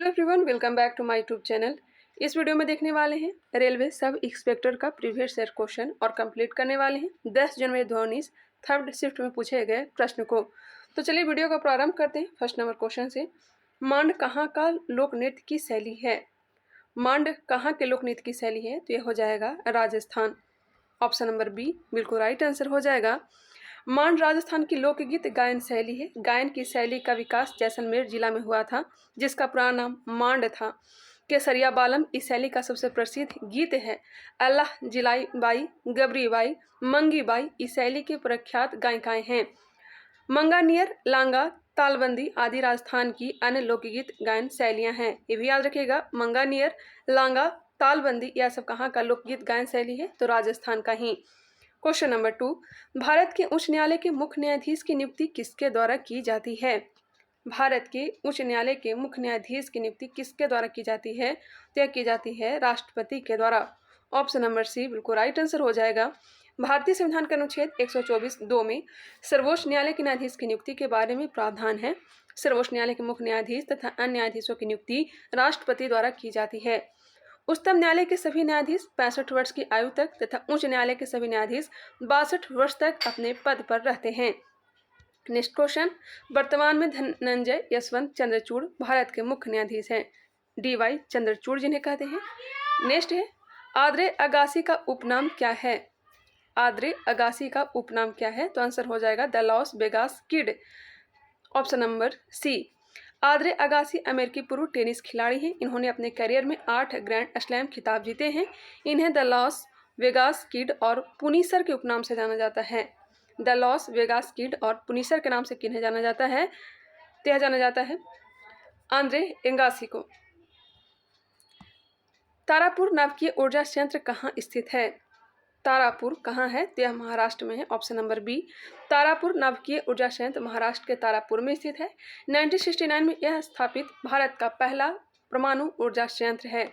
Hello everyone, welcome back to my YouTube channel. इस video में देखने वाले हैं रेलवे सब इंस्पेक्टर का प्रीवियस ईयर क्वेश्चन और कंप्लीट करने वाले हैं 10 जनवरी 2019 थर्ड शिफ्ट में पूछे गए प्रश्न को। तो चलिए वीडियो का प्रारंभ करते हैं फर्स्ट नंबर क्वेश्चन से। मांड कहाँ का लोक नृत्य की शैली है? मांड कहाँ के लोक नृत्य की शैली है? तो यह हो जाएगा राजस्थान। ऑप्शन नंबर बी बिल्कुल राइट आंसर हो जाएगा। मांड राजस्थान की लोकगीत गायन शैली है। गायन की शैली का विकास जैसलमेर जिला में हुआ था, जिसका पुराना नाम मांड था। केसरिया बालम इस शैली का सबसे प्रसिद्ध गीत है। अल्लाह जिलाई बाई, गबरी बाई, मंगी बाई इस शैली के प्रख्यात गायिकाएं हैं। मंगानियर, लांगा, तालबंदी आदि राजस्थान की अन्य लोकगीत गायन शैलियां हैं। ये भी याद रखिएगा, मंगानियर, लांगा, तालबंदी यह सब कहाँ का लोकगीत गायन शैली है? तो राजस्थान का ही। क्वेश्चन नंबर 2, भारत के उच्च न्यायालय के मुख्य न्यायाधीश की नियुक्ति किसके द्वारा की जाती है? भारत के उच्च न्यायालय के मुख्य न्यायाधीश की नियुक्ति किसके द्वारा की जाती है? तो यह की जाती है राष्ट्रपति के द्वारा। ऑप्शन नंबर सी बिल्कुल राइट आंसर हो जाएगा। भारतीय संविधान के अनुच्छेद 124(2) में सर्वोच्च न्यायालय के न्यायाधीश की नियुक्ति के बारे में प्रावधान है। सर्वोच्च न्यायालय के मुख्य न्यायाधीश तथा अन्य न्यायाधीशों की नियुक्ति राष्ट्रपति द्वारा की जाती है। उच्चतम न्यायालय के सभी न्यायाधीश 65 वर्ष की आयु तक तथा उच्च न्यायालय के सभी न्यायाधीश 62 वर्ष तक अपने पद पर रहते हैं। नेक्स्ट क्वेश्चन, वर्तमान में धनंजय यशवंत चंद्रचूड़ भारत के मुख्य न्यायाधीश हैं। DY चंद्रचूड़ जिन्हें कहते हैं। नेक्स्ट है, आद्रे अगासी का उपनाम क्या है? आद्रे अगासी का उपनाम क्या है? तो आंसर हो जाएगा the Las Vegas Kid. Option number C. Andre Agassi अमेरिकी पूर्व टेनिस खिलाड़ी हैं। इन्होंने अपने करियर में 8 ग्रैंड स्लैम खिताब जीते हैं। इन्हें द लॉस वेगास किड और पुनीसर के उपनाम से जाना जाता है। द लॉस वेगास किड और पुनीसर के नाम से किन्हें जाना जाता है? तो जाना जाता है आंद्रे एंगासी को। तारापुर नाभिकीय ऊर्जा संयंत्र कहाँ स्थित है? तारापुर कहाँ है? तो यह महाराष्ट्र में है। Option number B. तारापुर नाभिकीय ऊर्जा संयंत्र महाराष्ट्र के तारापुर में स्थित है। 1969 में यह स्थापित भारत का पहला परमाणु ऊर्जा संयंत्र है।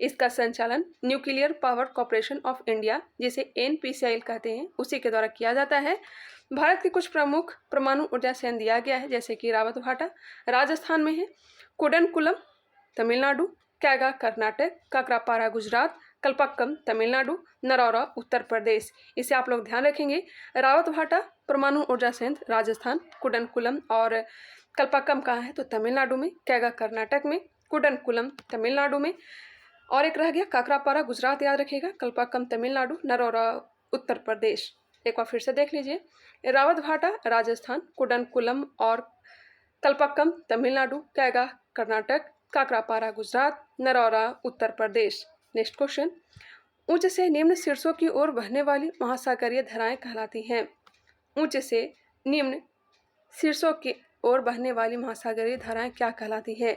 इसका संचालन nuclear power corporation of India, जिसे NPCIL कहते हैं, उसी के द्वारा किया जाता है। भारत के कुछ प्रमुख परमाणु ऊर्जा संयंत्र दिया गया है, जैसे कि रावतभाटा राजस्थान में है, कुडनकुलम तमिलनाडु, कैगा कर्नाटक, काकरापारा गुजरात, कल्पक्कम तमिलनाडु, नरौरा उत्तर प्रदेश। इसे आप लोग ध्यान रखेंगे। रावतभाटा परमाणु ऊर्जा संयंत्र राजस्थान, कुडनकुलम और कल्पक्कम कहाँ है? तो तमिलनाडु में, कैगा कर्नाटक में, कुडनकुलम तमिलनाडु में, और एक रह गया काकरापारा गुजरात, याद रखिएगा, कल्पक्कम तमिलनाडु, नरौरा उत्तर प्रदेश। एक बार फिर से देख लीजिए, रावतभाटा राजस्थान, कुडनकुलम और कल्पक्कम तमिलनाडु, कैगा कर्नाटक, काकरापारा गुजरात, नरौरा उत्तर प्रदेश। नेक्स्ट क्वेश्चन, उच्च से निम्न शीर्षों की ओर बहने वाली महासागरीय धाराएं कहलाती हैं। उच्च से निम्न शीर्षों की ओर बहने वाली महासागरीय धाराएं क्या कहलाती है?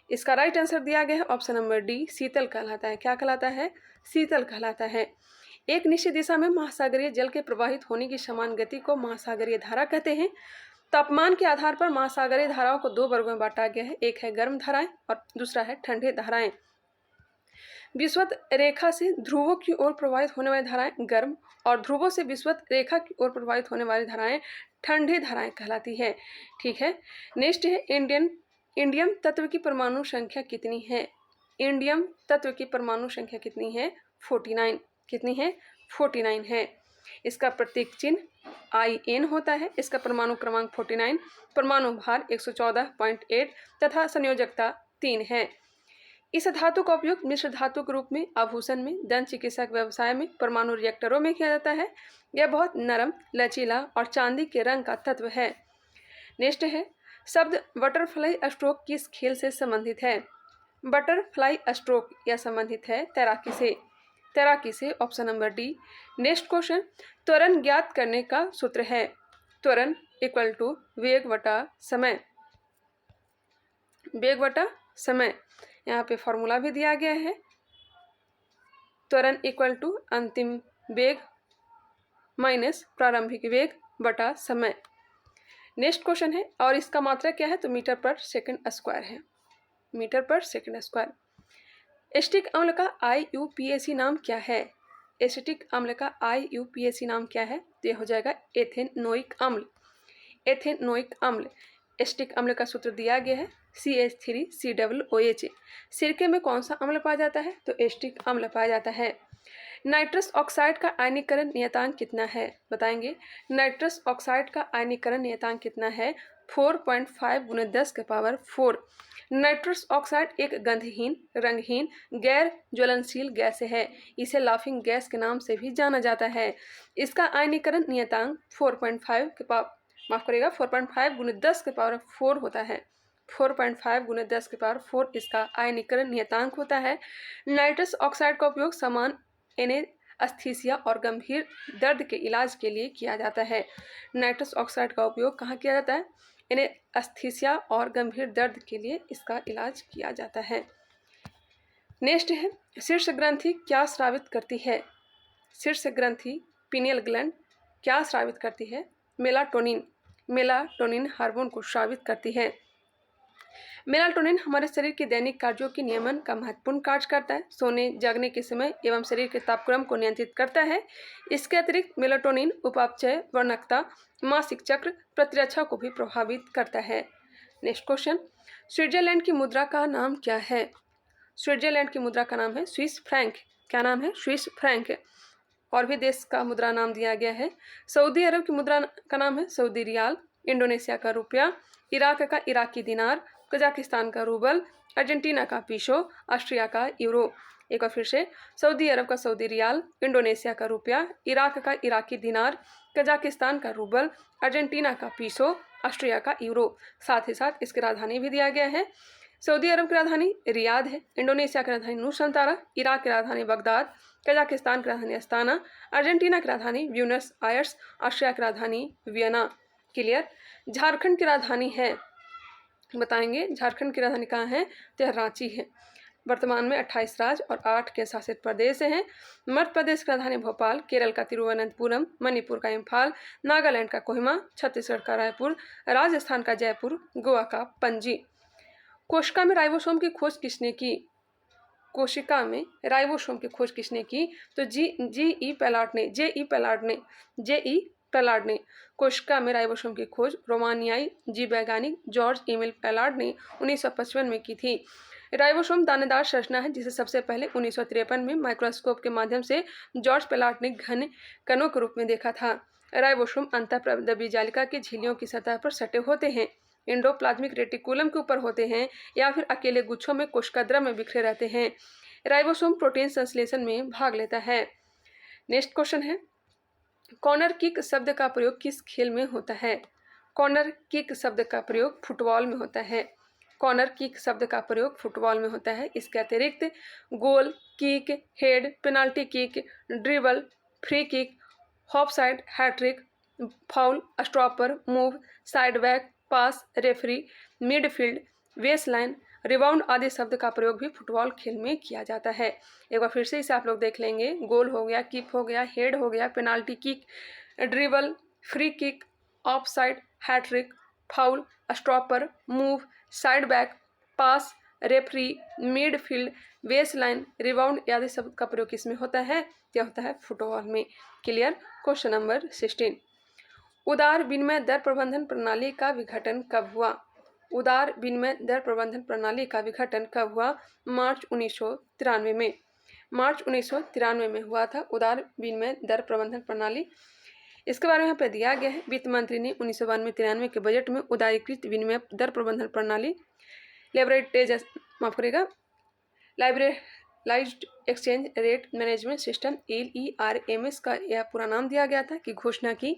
इसका राइट आंसर दिया गया है ऑप्शन नंबर डी, शीतल कहलाता है। क्या कहलाता है? शीतल कहलाता है। एक निश्चित दिशा में महासागरीय जल के प्रवाहित होने की समान गति को महासागरीय धारा कहते हैं। तापमान के आधार पर महासागरीय धाराओं को 2 वर्गों में बांटा गया है। एक है गर्म धाराएं और दूसरा है ठंडे धाराएं। विषुवत रेखा से ध्रुवों की ओर प्रवाहित होने वाली धाराएं गर्म और ध्रुवों से विषुवत रेखा की ओर प्रवाहित होने वाली धाराएं ठंडी धाराएं कहलाती है। ठीक है। नेक्स्ट है, इंडियम तत्व की परमाणु संख्या कितनी है? इंडियम तत्व की परमाणु संख्या कितनी है? 49। कितनी है? 49 है। इसका प्रतीक चिन्ह IN होता है। इसका परमाणु क्रमांक 49, परमाणु भार 114.8 तथा संयोजकता 3 है। इस धातु का उपयोग मिश्र धातु के रूप में आभूषण में, दंत चिकित्सा के व्यवसाय में, परमाणु रिएक्टरों में किया जाता है। यह बहुत नरम, लचीला और चांदी के रंग का तत्व है। नेक्स्ट है, शब्द बटरफ्लाई स्ट्रोक किस खेल से संबंधित है? बटरफ्लाई स्ट्रोक यह संबंधित है तैराकी से। तैराकी से, option number D. Next question, त्वरण ज्ञात करने का सूत्र है। त्वरण इक्वल टू वेग बटा समय। वेग बटा समय, यहाँ पे फॉर्मूला भी दिया गया है। त्वरण इक्वल टू अंतिम वेग माइनस प्रारंभिक वेग बटा समय। नेक्स्ट क्वेश्चन है, और इसका मात्रा क्या है? तो मीटर पर सेकंड स्क्वायर है। मीटर पर सेकंड स्क्वायर। एसिटिक अम्ल का IUPAC नाम क्या है? एसिटिक अम्ल का IUPAC नाम क्या है? तो यह हो जाएगा एथेनोइक अम्ल। एथेनोइक अम्ल। एसिटिक अम्ल का सूत्र दिया गया है CH3COOH। सिरके में कौन सा अम्ल पाया जाता है? तो एस्टिक अम्ल पाया जाता है। नाइट्रस ऑक्साइड का आयनीकरण नियतांक कितना है? बताएंगे। नाइट्रस ऑक्साइड का आयनीकरण नियतांक कितना है? 4.5 × 10⁴। नाइट्रस ऑक्साइड एक गंधहीन, रंगहीन, गैर ज्वलनशील गैस है। इसे लाफिंग गैस के नाम से भी जाना जाता है। इसका आयनीकरण नियतांक 4.5 × 10⁴ होता है। 4.5 × 10⁴ इसका आयनीकरण नियतांक होता है। नाइट्रस ऑक्साइड का उपयोग समान एनेस्थीसिया और गंभीर दर्द के इलाज के लिए किया जाता है। नाइट्रस ऑक्साइड का उपयोग कहाँ किया जाता है? एनेस्थीसिया और गंभीर दर्द के लिए इसका इलाज किया जाता है। नेक्स्ट है, शीर्ष ग्रंथि क्या स्रावित करती है? शीर्ष ग्रंथि पीनियल ग्लैंड क्या स्रावित करती है? मेलाटोनिन। मेलाटोनिन हार्मोन को स्रावित करती है। मेलाटोनिन हमारे शरीर के दैनिक कार्यों के नियमन का महत्वपूर्ण कार्य करता है। सोने जागने के समय एवं शरीर के तापक्रम को नियंत्रित करता है। इसके अतिरिक्त मेलाटोनिन उपापचय, वर्णकता, मासिक चक्र, प्रतिरक्षा को भी प्रभावित करता है। नेक्स्ट क्वेश्चन, स्विट्जरलैंड की मुद्रा का नाम क्या है? स्विट्जरलैंड की मुद्रा का नाम है स्विस फ्रैंक। क्या नाम है? Swiss franc. और भी देश का मुद्रा नाम दिया गया है। सऊदी अरब की मुद्रा का नाम है सऊदी रियाल, इंडोनेशिया का रुपया, इराक का इराकी दिनार, कजाकिस्तान का रूबल, अर्जेंटीना का पीसो, ऑस्ट्रिया का यूरो। एक बार फिर से, सऊदी अरब का सऊदी रियाल, इंडोनेशिया का रुपया, इराक का इराकी दिनार, कजाकिस्तान का रूबल, अर्जेंटीना का पीसो, ऑस्ट्रिया का यूरो। साथ ही साथ इसकी राजधानी भी दिया गया है। सऊदी अरब की राजधानी रियाद है, इंडोनेशिया की राजधानी नूरसंतारा, इराक की राजधानी बगदाद, कजाकिस्तान की राजधानी अस्ताना, अर्जेंटीना की राजधानी ब्यूनस आयर्स, ऑस्ट्रिया की राजधानी वियना। क्लियर। झारखंड की राजधानी है, बताएंगे झारखंड की राजधानी कहाँ है? तो यह रांची है। वर्तमान में 28 राज्य और 8 के शासित प्रदेश हैं। मध्य प्रदेश की राजधानी भोपाल, केरल का तिरुवनंतपुरम, मणिपुर का इम्फाल, नागालैंड का कोहिमा, छत्तीसगढ़ का रायपुर, राजस्थान का जयपुर, गोवा का पणजी। कोशिका में राइबोसोम की खोज किसने की? कोशिका में राइबोसोम की खोज किसने की? तो जेई पैलार्ड ने कोशिका में राइबोसोम की खोज रोमानियाई जीव वैज्ञानिक जॉर्ज एमिल पैलार्ड ने 1955 में की थी। राइबोसोम दानेदार संरचना है जिसे सबसे पहले 1953 में माइक्रोस्कोप के माध्यम से जॉर्ज पैलार्ड ने घन कणों के रूप में देखा था। राइबोसोम अंतःप्रदबी जालिका की झिल्लियों की सतह पर सटे होते हैं, एंडोप्लाज्मिक रेटिकुलम के ऊपर होते हैं या फिर अकेले गुच्छों में कोशिका द्रव में बिखरे रहते हैं। राइबोसोम प्रोटीन संश्लेषण में भाग लेता है। नेक्स्ट क्वेश्चन है, कॉर्नर किक शब्द का प्रयोग किस खेल में होता है? कॉर्नर किक शब्द का प्रयोग फुटबॉल में होता है। कॉर्नर किक शब्द का प्रयोग फुटबॉल में होता है। इसके अतिरिक्त goal kick, head, penalty kick, dribble, free kick, offside, hat trick, foul, stopper, move, side back, pass, referee, midfield, waist line, rebound आदि शब्द का प्रयोग भी फुटबॉल खेल में किया जाता है। एक बार फिर से इसे आप लोग देख लेंगे। गोल हो गया, किक हो गया, हेड हो गया, penalty kick, dribble, free kick, offside, hat trick, foul, stopper, move, side back, pass, referee, midfield, waist line, rebound आदि शब्द का प्रयोग किसमें होता है? यह होता है फुटबॉल में। क्लियर। क्वेश्चन नंबर 16, उदार विनिमय दर प्रबंधन प्रणाली का विघटन कब हुआ? उदार विनिमय दर प्रबंधन प्रणाली का विघटन कब हुआ? मार्च 1993 में। मार्च 1993 में हुआ था उदार विनिमय दर प्रबंधन प्रणाली। इसके बारे में यहाँ पे दिया गया है। वित्त मंत्री ने 1992-93 के बजट में उदारीकृत विनिमय दर प्रबंधन प्रणाली liberalised exchange rate management system LERMS का यह पूरा नाम दिया गया था कि घोषणा की।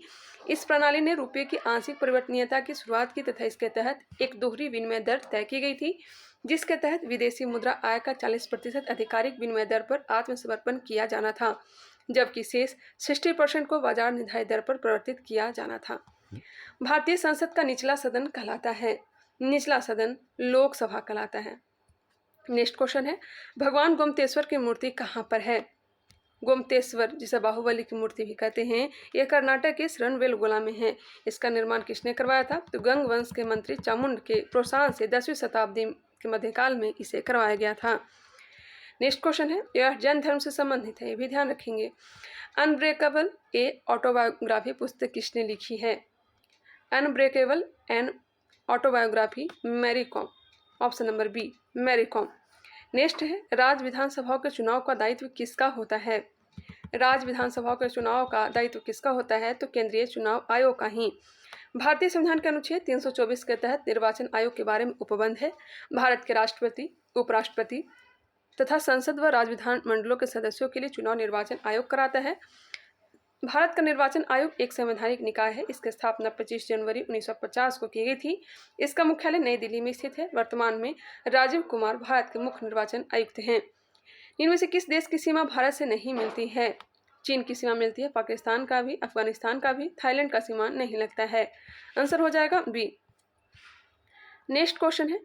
इस प्रणाली ने रुपये की आंशिक परिवर्तनीयता की शुरुआत की तथा इसके तहत एक दोहरी विनिमय दर तय की गई थी, जिसके तहत विदेशी मुद्रा आय का 40% आधिकारिक विनिमय दर पर आत्मसमर्पण किया जाना था, जबकि शेष 60% को बाजार निर्धारित दर पर परिवर्तित किया जाना था। भारतीय संसद का निचला सदन कहलाता है, निचला सदन लोकसभा कहलाता है। नेक्स्ट क्वेश्चन है, भगवान गोमतेश्वर की मूर्ति कहाँ पर है? गोमतेश्वर, जिसे बाहुबली की मूर्ति भी कहते हैं, यह कर्नाटक के श्रवणबेलगोला में है। इसका निर्माण किसने करवाया था? तो गंग वंश के मंत्री चामुंड के प्रोत्साहन से 10वीं शताब्दी के मध्यकाल में इसे करवाया गया था। नेक्स्ट क्वेश्चन है, यह जैन धर्म से संबंधित है, ये भी ध्यान रखेंगे। अनब्रेकेबल ए ऑटोबायोग्राफी पुस्तक किसने लिखी है? Unbreakable an autobiography Mary Kom. Option number B Mary Kom. Next है राज्य विधानसभाओं के चुनाव का दायित्व किसका होता है। राज्य विधानसभाओं के चुनाव का दायित्व किसका होता है, तो केंद्रीय चुनाव आयोग का ही। भारतीय संविधान के अनुच्छेद 324 के तहत निर्वाचन आयोग के बारे में उपबंध है। भारत के राष्ट्रपति, उपराष्ट्रपति तथा संसद व राज्य विधान मंडलों के सदस्यों के लिए चुनाव निर्वाचन आयोग कराता है। भारत का निर्वाचन आयोग एक संवैधानिक निकाय है। इसकी स्थापना 25 जनवरी 1950 को की गई थी। इसका मुख्यालय नई दिल्ली में स्थित है। वर्तमान में राजीव कुमार भारत के मुख्य निर्वाचन आयुक्त हैं। इनमें से किस देश की सीमा भारत से नहीं मिलती है। चीन की सीमा मिलती है, पाकिस्तान का भी, अफगानिस्तान का भी, थाईलैंड का सीमा नहीं लगता है। आंसर हो जाएगा बी। नेक्स्ट क्वेश्चन है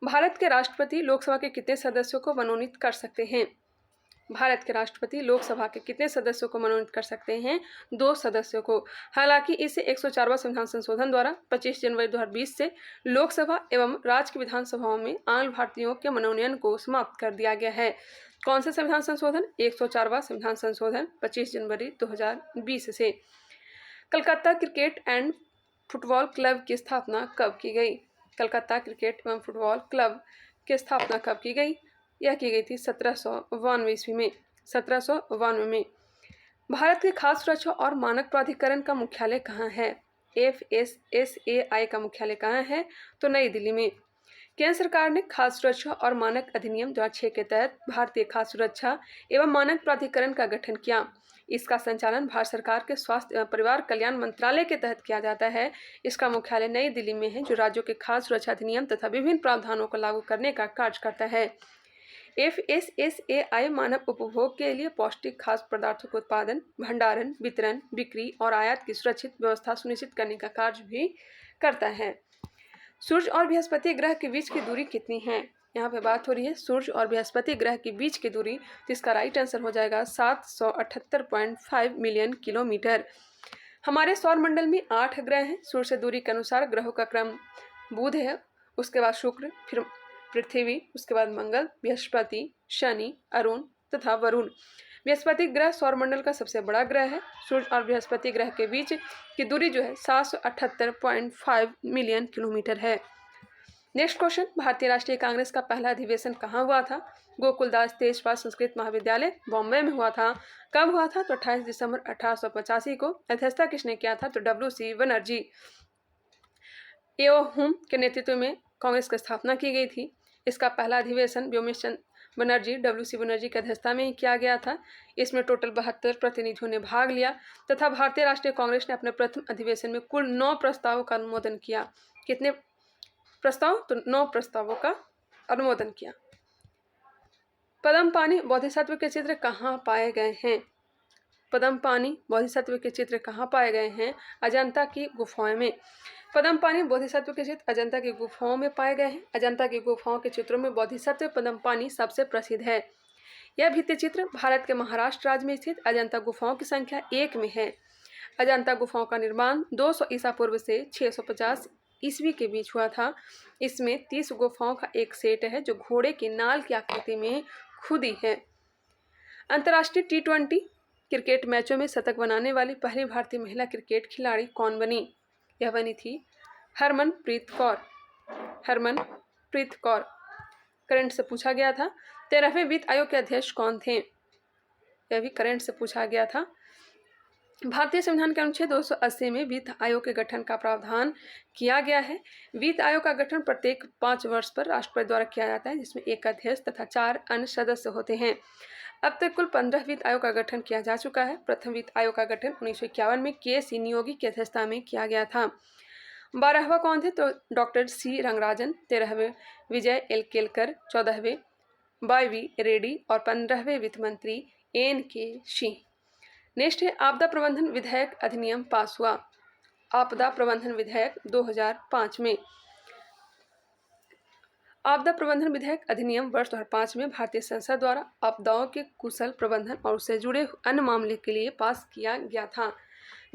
भारत के राष्ट्रपति लोकसभा के कितने सदस्यों को मनोनीत कर सकते हैं। भारत के राष्ट्रपति लोकसभा के कितने सदस्यों को मनोनीत कर सकते हैं, 2 सदस्यों को। हालांकि इसे 104वां संविधान संशोधन द्वारा 25 जनवरी 2020 से लोकसभा एवं राज्य की विधानसभाओं में आंग्ल भारतीयों के मनोनयन को समाप्त कर दिया गया है। कौन से संविधान संशोधन, 104वां संविधान संशोधन 25 जनवरी 2020 से। Calcutta cricket and football club की स्थापना कब की गई। कलकत्ता क्रिकेट एवं फुटबॉल क्लब की स्थापना कब की गई, यह की गई थी 1792 ईस्वी में। 1792 में। भारत के खाद्य सुरक्षा और मानक प्राधिकरण का मुख्यालय कहाँ है। FSSAI का मुख्यालय कहाँ है, तो नई दिल्ली में। केंद्र सरकार ने खाद्य सुरक्षा और मानक अधिनियम 2006 के तहत भारतीय खाद्य सुरक्षा एवं मानक प्राधिकरण का गठन किया। इसका संचालन भारत सरकार के स्वास्थ्य एवं परिवार कल्याण मंत्रालय के तहत किया जाता है। इसका मुख्यालय नई दिल्ली में है, जो राज्यों के खाद्य सुरक्षा अधिनियम तथा विभिन्न प्रावधानों को लागू करने का कार्य करता है। FSSAI मानव उपभोग के लिए पौष्टिक खाद्य पदार्थों के उत्पादन, भंडारण, वितरण, बिक्री और आयात की सुरक्षित व्यवस्था सुनिश्चित करने का कार्य भी करता है। सूर्य और बृहस्पति ग्रह के बीच की दूरी कितनी है। यहाँ पे बात हो रही है सूर्य और बृहस्पति ग्रह के बीच की दूरी, तो इसका राइट आंसर हो जाएगा 778.5 मिलियन किलोमीटर। हमारे सौर मंडल में 8 ग्रह हैं। सूर्य से दूरी के अनुसार ग्रहों का क्रम बुध है, उसके बाद शुक्र, फिर पृथ्वी, उसके बाद मंगल, बृहस्पति, शनि, अरुण तथा वरुण। बृहस्पति ग्रह सौरमंडल का सबसे बड़ा ग्रह है। सूर्य और बृहस्पति ग्रह के बीच की दूरी जो है 778.5 मिलियन किलोमीटर है। नेक्स्ट क्वेश्चन, भारतीय राष्ट्रीय कांग्रेस का पहला अधिवेशन कहाँ हुआ था। गोकुलदास तेजपाल संस्कृत महाविद्यालय, बॉम्बे में हुआ था। कब हुआ था, तो 28 दिसंबर 1885 को। अध्यक्षता किसने किया था, तो WC बनर्जी एओहुम के नेतृत्व में कांग्रेस की स्थापना की गई थी। इसका पहला अधिवेशन व्योमेश चंद्र बनर्जी, WC बनर्जी की अध्यक्षता में ही किया गया था। इसमें टोटल 72 प्रतिनिधियों ने भाग लिया तथा भारतीय राष्ट्रीय कांग्रेस ने अपने प्रथम अधिवेशन में कुल 9 प्रस्तावों का अनुमोदन किया। कितने प्रस्ताव, तो 9 प्रस्तावों का अनुमोदन किया। पद्मपाणि बोधिसत्व के चित्र कहाँ पाए गए हैं। पद्मपाणि बोधिसत्व के चित्र कहाँ पाए गए हैं, अजंता की गुफाओं में। पद्मपाणि बोधिसत्व के चित्र अजंता की गुफाओं में पाए गए हैं। अजंता की गुफाओं के चित्रों में बोधिसत्व पद्मपाणि सबसे प्रसिद्ध है। यह भित्ति चित्र भारत के महाराष्ट्र राज्य में स्थित अजंता गुफाओं की संख्या 1 में है। अजंता गुफाओं का निर्माण 200 ईसा पूर्व से 650 ईस्वी के बीच हुआ था। इसमें 30 गुफाओं का एक सेट है जो घोड़े की नाल की आकृति में खुदी है। अंतर्राष्ट्रीय T20 क्रिकेट मैचों में शतक बनाने वाली पहली भारतीय महिला क्रिकेट खिलाड़ी कौन बनी। यह बनी थी हरमनप्रीत कौर। हरमनप्रीत कौर। करंट से पूछा गया था। 13वें वित्त आयोग के अध्यक्ष कौन थे, यह भी करंट से पूछा गया था। भारतीय संविधान के अनुच्छेद 280 में वित्त आयोग के गठन का प्रावधान किया गया है। वित्त आयोग का गठन प्रत्येक 5 वर्ष पर राष्ट्रपति द्वारा किया जाता है, जिसमें एक अध्यक्ष तथा 4 अन्य सदस्य होते हैं। अब तक कुल 15 वित्त आयोग का गठन किया जा चुका है। प्रथम वित्त आयोग का गठन 1951 में KC नियोगी की अध्यक्षता में किया गया था। 12वां कौन थे, तो डॉक्टर C रंगराजन। 13वें विजय L केलकर। 14वें YV रेड्डी और 15वें वित्त मंत्री NK सिंह। नेक्स्ट है आपदा प्रबंधन विधेयक अधिनियम पास हुआ। आपदा प्रबंधन विधेयक 2005 में। आपदा प्रबंधन विधेयक अधिनियम वर्ष 2005 में भारतीय संसद द्वारा आपदाओं के कुशल प्रबंधन और उससे जुड़े अन्य मामले के लिए पास किया गया था,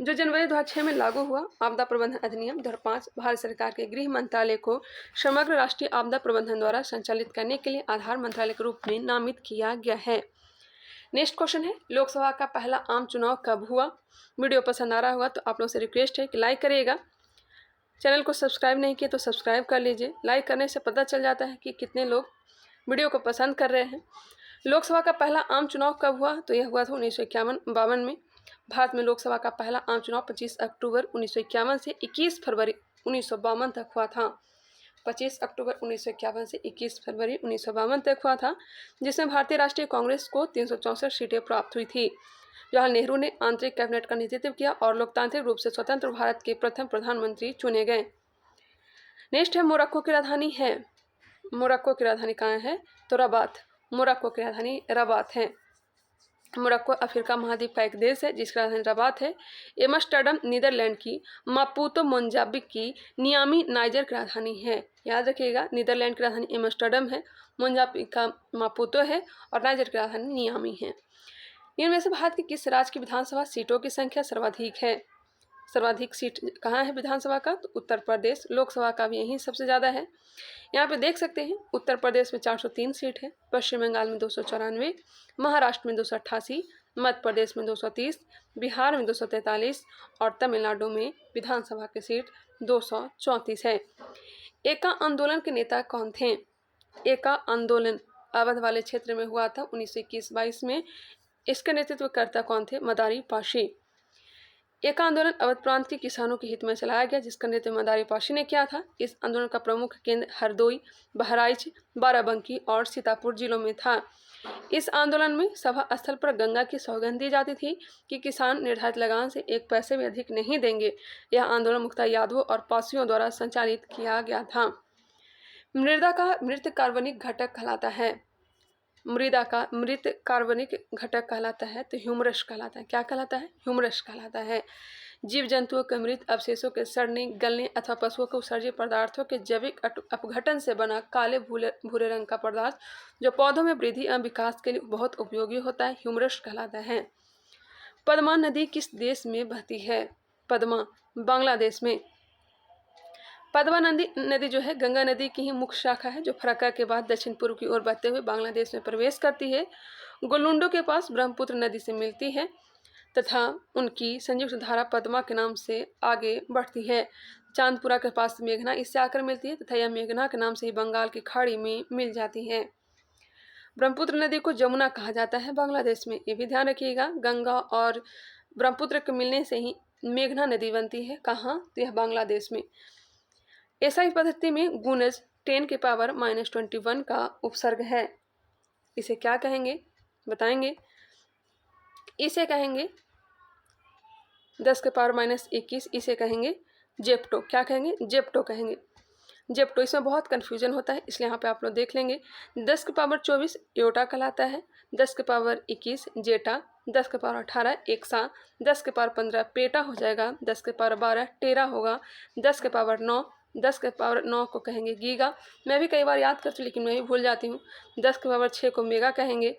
जो जनवरी 2006 में लागू हुआ। आपदा प्रबंधन अधिनियम 2005 भारत सरकार के गृह मंत्रालय को समग्र राष्ट्रीय आपदा प्रबंधन द्वारा संचालित करने के लिए आधार मंत्रालय के रूप में नामित किया गया है। नेक्स्ट क्वेश्चन है लोकसभा का पहला आम चुनाव कब हुआ। वीडियो पसंद आ रहा होगा तो आप लोगों से रिक्वेस्ट है कि लाइक करिएगा। चैनल को सब्सक्राइब नहीं किया तो सब्सक्राइब कर लीजिए। लाइक करने से पता चल जाता है कि कितने लोग वीडियो को पसंद कर रहे हैं। लोकसभा का पहला आम चुनाव कब हुआ? तो यह हुआ था 1951 में। भारत में लोकसभा का पहला आम चुनाव 25 अक्टूबर 1951 से 21 फरवरी 1952 तक हुआ था। 25 अक्टूबर 1951 से 21 फरवरी 1952 तक हुआ था, जिसमें भारतीय राष्ट्रीय कांग्रेस को 364 सीटें प्राप्त हुई थी। जवाहरलाल नेहरू ने आंतरिक कैबिनेट का नेतृत्व किया और लोकतांत्रिक रूप से स्वतंत्र भारत के प्रथम प्रधानमंत्री चुने गए। नेक्स्ट है मोरक्को की राजधानी है। मोरक्को की राजधानी कहाँ है? तो रबात। मोरक्को की राजधानी रबात है। मोरक्को अफ्रीका महाद्वीप का एक देश है जिसकी राजधानी रबात है। एम्स्टर्डम नीदरलैंड की, मापुतो मोजाम्बिक की, नियामी नाइजर की राजधानी है। याद रखिएगा, नीदरलैंड की राजधानी एम्स्टर्डम है, मोजाम्बिक का मापुतो है और नाइजर की राजधानी नियामी है। इनमें से भारत के किस राज्य की विधानसभा सीटों की संख्या सर्वाधिक है? सर्वाधिक सीट कहाँ है विधानसभा का? तो उत्तर प्रदेश। लोकसभा का भी यही सबसे ज़्यादा है। यहाँ पे देख सकते हैं उत्तर प्रदेश में 403 सीट है, पश्चिम बंगाल में 294, महाराष्ट्र में 288, मध्य प्रदेश में 230, बिहार में 243 और तमिलनाडु में विधानसभा की सीट 234 है। एका आंदोलन के नेता कौन थे? एका आंदोलन अवध वाले क्षेत्र में हुआ था 1921-22 में। इसके नेतृत्वकर्ता कौन थे? मदारी पाशी। एका आंदोलन अवध प्रांत के किसानों के हित में चलाया गया, जिसका नेतृत्व मदारी पाशी ने किया था। इस आंदोलन का प्रमुख केंद्र हरदोई, बहराइच, बाराबंकी और सीतापुर जिलों में था। इस आंदोलन में सभा स्थल पर गंगा की सौगंध दी जाती थी कि किसान निर्धारित लगान से 1 पैसे भी अधिक नहीं देंगे। यह आंदोलन मुख्यतः यादवों और पासियों द्वारा संचालित किया गया था। मृदा का मृत कार्बनिक घटक कहलाता है। मृदा का मृत कार्बनिक घटक कहलाता है तो ह्यूमरस कहलाता है। क्या कहलाता है? ह्यूमरस कहलाता है। जीव जंतुओं के मृत अवशेषों के सड़ने, गलने अथवा पशुओं के उत्सर्जित पदार्थों के जैविक अपघटन से बना काले भूरे रंग का पदार्थ जो पौधों में वृद्धि एवं विकास के लिए बहुत उपयोगी होता है, ह्यूमरस कहलाता है। पद्मा नदी किस देश में बहती है? पद्मा बांग्लादेश में। पद्मा नदी जो है गंगा नदी की ही मुख्य शाखा है, जो फरक्का के बाद दक्षिण पूर्व की ओर बहते हुए बांग्लादेश में प्रवेश करती है। गोलुंडो के पास ब्रह्मपुत्र नदी से मिलती है तथा उनकी संयुक्त धारा पद्मा के नाम से आगे बढ़ती है। चांदपुरा के पास मेघना इससे आकर मिलती है तथा यह मेघना के नाम से ही बंगाल की खाड़ी में मिल जाती है। ब्रह्मपुत्र नदी को जमुना कहा जाता है बांग्लादेश में, ये भी ध्यान रखिएगा। गंगा और ब्रह्मपुत्र के मिलने से ही मेघना नदी बनती है। कहाँ? तो यह बांग्लादेश में। एसआई पद्धति में गुणज 10 के पावर -21 का उपसर्ग है। इसे क्या कहेंगे? बताएंगे। इसे कहेंगे 10 के पावर -21, इसे कहेंगे जेप्टो। क्या कहेंगे? जेप्टो कहेंगे। जेप्टो, इसमें बहुत कन्फ्यूजन होता है, इसलिए यहाँ पे आप लोग देख लेंगे। 10 के पावर 24 योटा कहलाता है, 10 के पावर 21 जेटा, 10 के पावर 18 एक्सा, 10 के पावर 15 पेटा हो जाएगा, 10 के पावर 12 टेरा होगा, 10 के पावर 9 10 के पावर 9 को कहेंगे गीगा। मैं भी कई बार याद करती हूँ लेकिन मैं भी भूल जाती हूँ। 10 के पावर 6 को मेगा कहेंगे,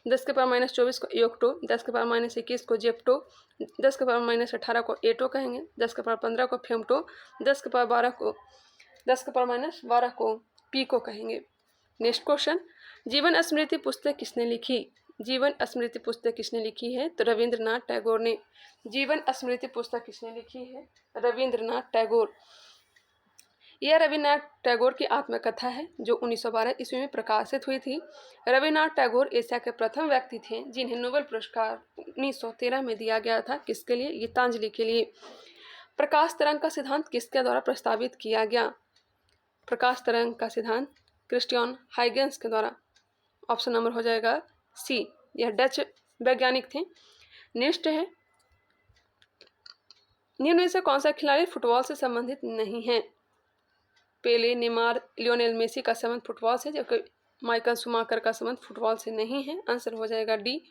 10 के पावर -24 को योक्टो, 10 के पावर -21 को जेप्टो, 10 के पावर -18 को एटो कहेंगे, 10 के पावर 15 को फेमटो, 10 के पावर 12 को पीको कहेंगे। नेक्स्ट क्वेश्चन, जीवन स्मृति पुस्तक किसने लिखी? जीवन स्मृति पुस्तक किसने लिखी है? तो रविंद्रनाथ टैगोर ने। जीवन स्मृति पुस्तक किसने लिखी है? रविंद्रनाथ टैगोर। यह रविन्द्रनाथ टैगोर की आत्मकथा है जो 1912 ईस्वी में प्रकाशित हुई थी। रविन्द्रनाथ टैगोर एशिया के प्रथम व्यक्ति थे जिन्हें नोबेल पुरस्कार 1913 में दिया गया था। किसके लिए? गीतांजलि के लिए। प्रकाश तरंग का सिद्धांत किसके द्वारा प्रस्तावित किया गया? प्रकाश तरंग का सिद्धांत क्रिस्टियन हाइगेंस के द्वारा। ऑप्शन नंबर हो जाएगा सी, यह डच वैज्ञानिक थे। नेक्स्ट है, निम्न में से कौन सा खिलाड़ी फुटबॉल से संबंधित नहीं है? पेले, नेमार, लियोनेल मेसी का संबंध फुटबॉल से, जबकि माइकल शुमाकर का संबंध फुटबॉल से नहीं है। आंसर हो जाएगा डी।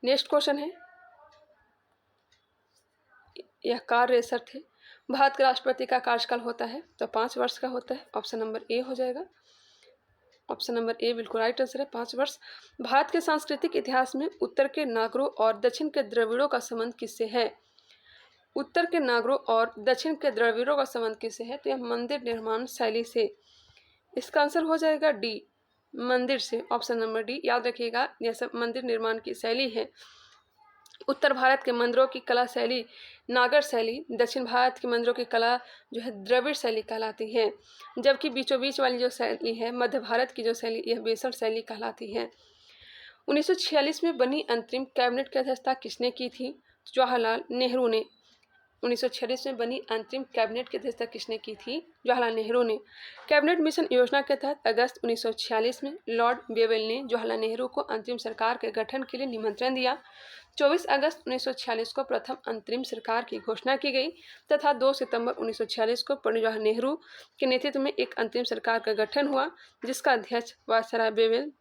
नेक्स्ट क्वेश्चन है, यह कार रेसर थे। भारत के राष्ट्रपति का कार्यकाल होता है तो 5 वर्ष का होता है। ऑप्शन नंबर ए हो जाएगा। ऑप्शन नंबर ए बिल्कुल राइट आंसर है, 5 वर्ष। भारत के सांस्कृतिक इतिहास में उत्तर के नागरों और दक्षिण के द्रविड़ों का संबंध किससे है? उत्तर के नागरों और दक्षिण के द्रविड़ों का संबंध किससे है? तो यह मंदिर निर्माण शैली से। इसका आंसर हो जाएगा डी, मंदिर से। ऑप्शन नंबर डी याद रखिएगा, यह सब मंदिर निर्माण की शैली है। उत्तर भारत के मंदिरों की कला शैली नागर शैली, दक्षिण भारत के मंदिरों की कला जो है द्रविड़ शैली कहलाती है, जबकि बीचों बीच वाली जो शैली है मध्य भारत की जो शैली यह बेसल शैली कहलाती है। 1946 में बनी अंतरिम कैबिनेट की अध्यक्षता किसने की थी? जवाहरलाल नेहरू ने। 1946 में बनी अंतरिम कैबिनेट की अध्यक्षता किसने की थी? जवाहरलाल नेहरू ने। कैबिनेट मिशन योजना के तहत अगस्त 1946 में लॉर्ड वेवेल ने जवाहरलाल नेहरू को अंतरिम सरकार के गठन के लिए निमंत्रण दिया। 24 अगस्त 1946 को प्रथम अंतरिम सरकार की घोषणा की गई तथा 2 सितंबर 1946 को पंडित जवाहरलाल नेहरू के नेतृत्व में एक अंतरिम सरकार का गठन हुआ, जिसका अध्यक्ष वायसराय वेवेल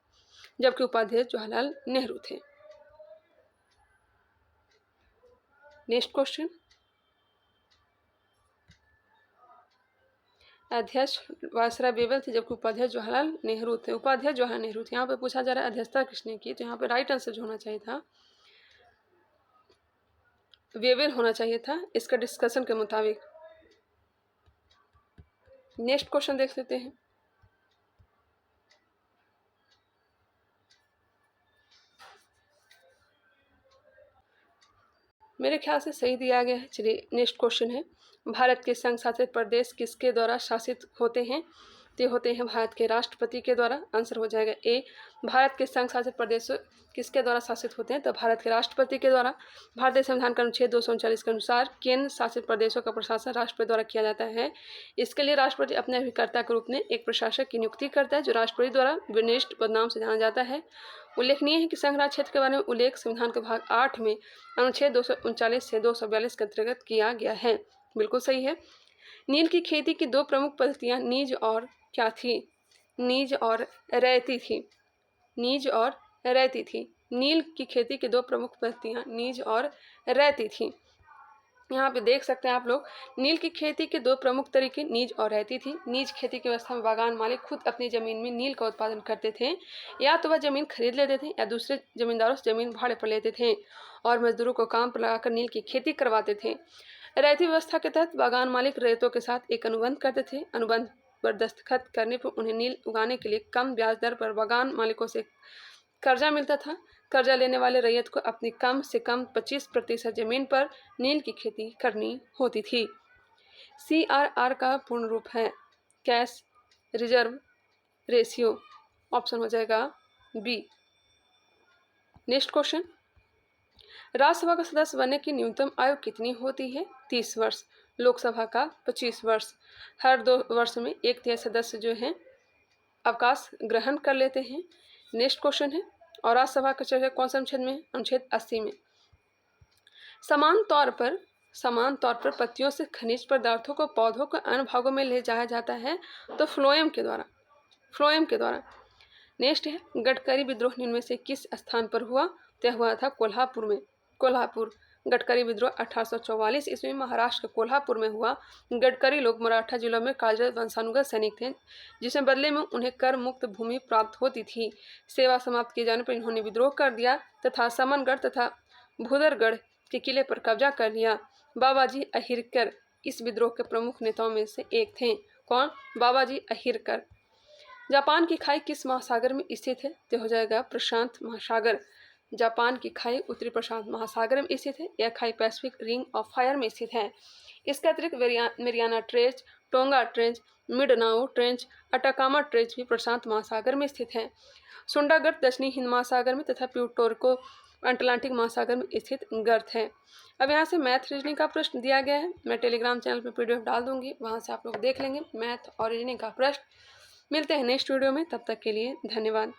जबकि उपाध्यक्ष जवाहरलाल नेहरू थे। नेक्स्ट क्वेश्चन, अध्यक्ष वायसराय वेवेल थे जबकि उपाध्यक्ष जवाहरलाल नेहरू थे। उपाध्यक्ष जवाहरलाल नेहरू थे। यहाँ पे पूछा जा रहा है अध्यक्षता किसने की, तो यहाँ पे राइट आंसर जो होना चाहिए था वेवेल होना चाहिए था इसका डिस्कशन के मुताबिक। नेक्स्ट क्वेश्चन देख लेते हैं। मेरे ख्याल से सही दिया गया है। चलिए नेक्स्ट क्वेश्चन है, भारत के संघ शासित प्रदेश किसके द्वारा शासित होते हैं? तो होते हैं भारत के राष्ट्रपति के द्वारा। आंसर हो जाएगा ए। भारत के संघ शासित प्रदेश किसके द्वारा शासित होते हैं? तो भारत के राष्ट्रपति के द्वारा। भारतीय संविधान का अनुच्छेद 239 के अनुसार केंद्र शासित प्रदेशों का प्रशासन राष्ट्रपति द्वारा किया जाता है। इसके लिए राष्ट्रपति अपने अभिकर्ता के रूप में एक प्रशासक की नियुक्ति करता है जो राष्ट्रपति द्वारा विनिष्ट पदनाम से जाना जाता है। उल्लेखनीय है कि संघ राज्य क्षेत्र के बारे में उल्लेख संविधान के भाग 8 में अनुच्छेद 239 से 242 के अंतर्गत किया गया है। बिल्कुल सही है। नील की खेती की दो प्रमुख पद्धतियां नीज और क्या थी? नीज और रैयती थी। नीज और रैयती थी। नील की खेती की दो प्रमुख पद्धतियां नीज और रैयती थी। यहाँ पे देख सकते हैं आप लोग, नील की खेती के दो प्रमुख तरीके नीज और रैयती थी। नीज खेती की व्यवस्था में बागान मालिक खुद अपनी जमीन में नील का उत्पादन करते थे, या तो वह जमीन खरीद लेते थे या दूसरे जमींदारों से जमीन भाड़े पर लेते थे और मजदूरों को काम पर लगाकर नील की खेती करवाते थे। रैयती व्यवस्था के तहत बागान मालिक रैयतों के साथ एक अनुबंध करते थे। अनुबंध पर दस्तखत करने पर उन्हें नील उगाने के लिए कम ब्याज दर पर बागान मालिकों से कर्जा मिलता था। कर्जा लेने वाले रैयत को अपनी कम से कम 25% जमीन पर नील की खेती करनी होती थी। CRR का पूर्ण रूप है कैश रिजर्व रेशियो। ऑप्शन हो जाएगा बी। नेक्स्ट क्वेश्चन, राज्यसभा का सदस्य बनने की न्यूनतम आयु कितनी होती है? 30 वर्ष। लोकसभा का 25 वर्ष। हर 2 वर्ष में एक तिहाई सदस्य जो हैं अवकाश ग्रहण कर लेते हैं। नेक्स्ट क्वेश्चन है, और राज्यसभा का चर्चा कौन से अनुच्छेद में? अनुच्छेद 80 में। समान तौर पर पत्तियों से खनिज पदार्थों को पौधों के अन्य भागों में ले जाया जाता है तो फ्लोएम के द्वारा। नेक्स्ट है, गडकरी विद्रोह निम्न में से किस स्थान पर हुआ? तय हुआ था कोल्हापुर में। गडकरी विद्रोह 1844 ईस्वी में महाराष्ट्र के कोल्हापुर में हुआ। गडकरी लोग मराठा जिलों में कार्यरत वंशानुगत सैनिक थे, जिसमें बदले में उन्हें कर मुक्त भूमि प्राप्त होती थी। सेवा समाप्त किए जाने पर इन्होंने विद्रोह कर दिया तथा समनगढ़ तथा भूदरगढ़ के किले पर कब्जा कर लिया। बाबाजी अहिरकर इस विद्रोह के प्रमुख नेताओं में से एक थे। कौन? बाबाजी अहिरकर। जापान की खाई किस महासागर में स्थित है? तो हो जाएगा प्रशांत महासागर। जापान की खाई उत्तरी प्रशांत महासागर में स्थित है। यह खाई पैसिफिक रिंग ऑफ फायर में स्थित है। इसके अतिरिक्त Mariana trench, Tonga trench, Mindanao trench, Atacama trench भी प्रशांत महासागर में स्थित है। सुंडागढ़ दक्षिणी हिंद महासागर में तथा प्यूटोरको अटलांटिक महासागर में स्थित गर्त है। अब यहाँ से मैथ रीजनिंग का प्रश्न दिया गया है। मैं टेलीग्राम चैनल पर PDF डाल दूंगी, वहाँ से आप लोग देख लेंगे मैथ और रीजनिंग का प्रश्न। मिलते हैं नेक्स्ट वीडियो में, तब तक के लिए धन्यवाद।